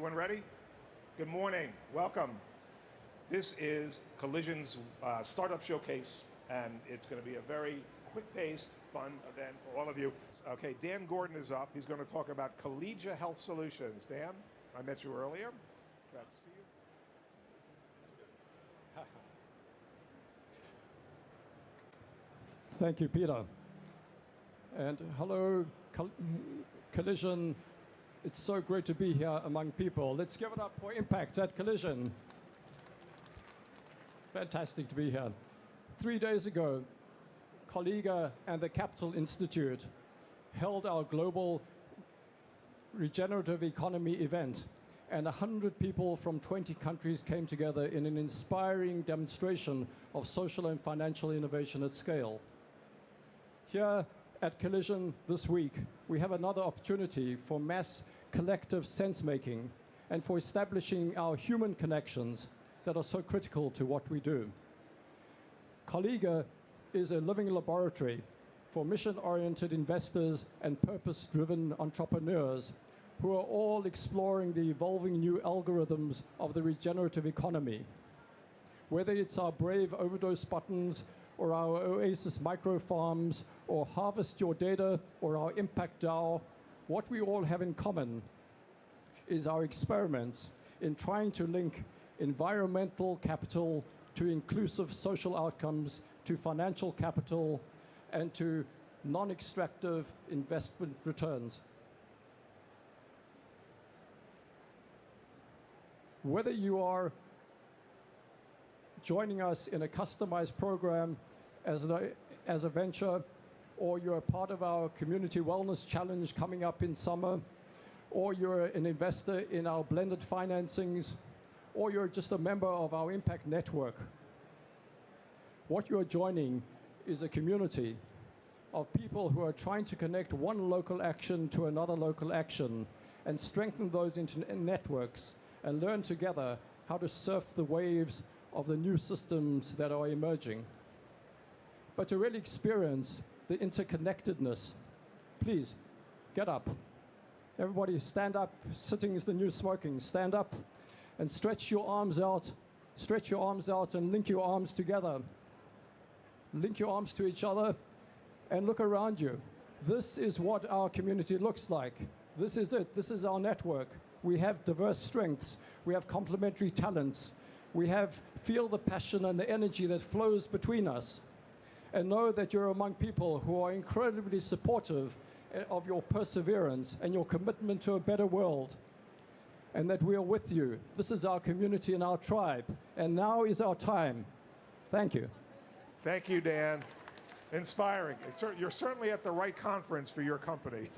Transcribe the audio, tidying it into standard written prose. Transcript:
Everyone ready? Good morning. Welcome. This is Collision's Startup Showcase, and it's going to be a very quick-paced, fun event for all of you. Okay, Dan Gordon is up. He's going to talk about Colleaga Health Solutions. Dan, I met you earlier. Glad to see you. Thank you, Peter. And hello, Collision. It's so great to be here among people. Let's give it up for Impact at Collision. Fantastic to be here. 3 days ago, Colleaga and the Capital Institute held our global regenerative economy event, and 100 people from 20 countries came together in an inspiring demonstration of social and financial innovation at scale. Here at Collision this week, we have another opportunity for mass collective sense-making and for establishing our human connections that are so critical to what we do. Colleaga is a living laboratory for mission-oriented investors and purpose-driven entrepreneurs who are all exploring the evolving new algorithms of the regenerative economy. Whether it's our brave overdose buttons, or our Oasis micro farms, or Harvest Your Data, or our Impact DAO, what we all have in common is our experiments in trying to link environmental capital to inclusive social outcomes, to financial capital, and to non-extractive investment returns. Whether you are joining us in a customized program as a venture, or you're a part of our Community Wellness Challenge coming up in summer, or you're an investor in our blended financings, or you're just a member of our Impact Network. What you're joining is a community of people who are trying to connect one local action to another local action and strengthen those into networks and learn together how to surf the waves of the new systems that are emerging. But to really experience the interconnectedness, please get up. Everybody stand up. Sitting is the new smoking. Stand up and stretch your arms out. Stretch your arms out and link your arms together. Link your arms to each other and look around you. This is what our community looks like. This is it. This is our network. We have diverse strengths. We have complementary talents. Feel the passion and the energy that flows between us. And know that you're among people who are incredibly supportive of your perseverance and your commitment to a better world. And that we are with you. This is our community and our tribe. And now is our time. Thank you. Thank you, Dan. Inspiring. You're certainly at the right conference for your company.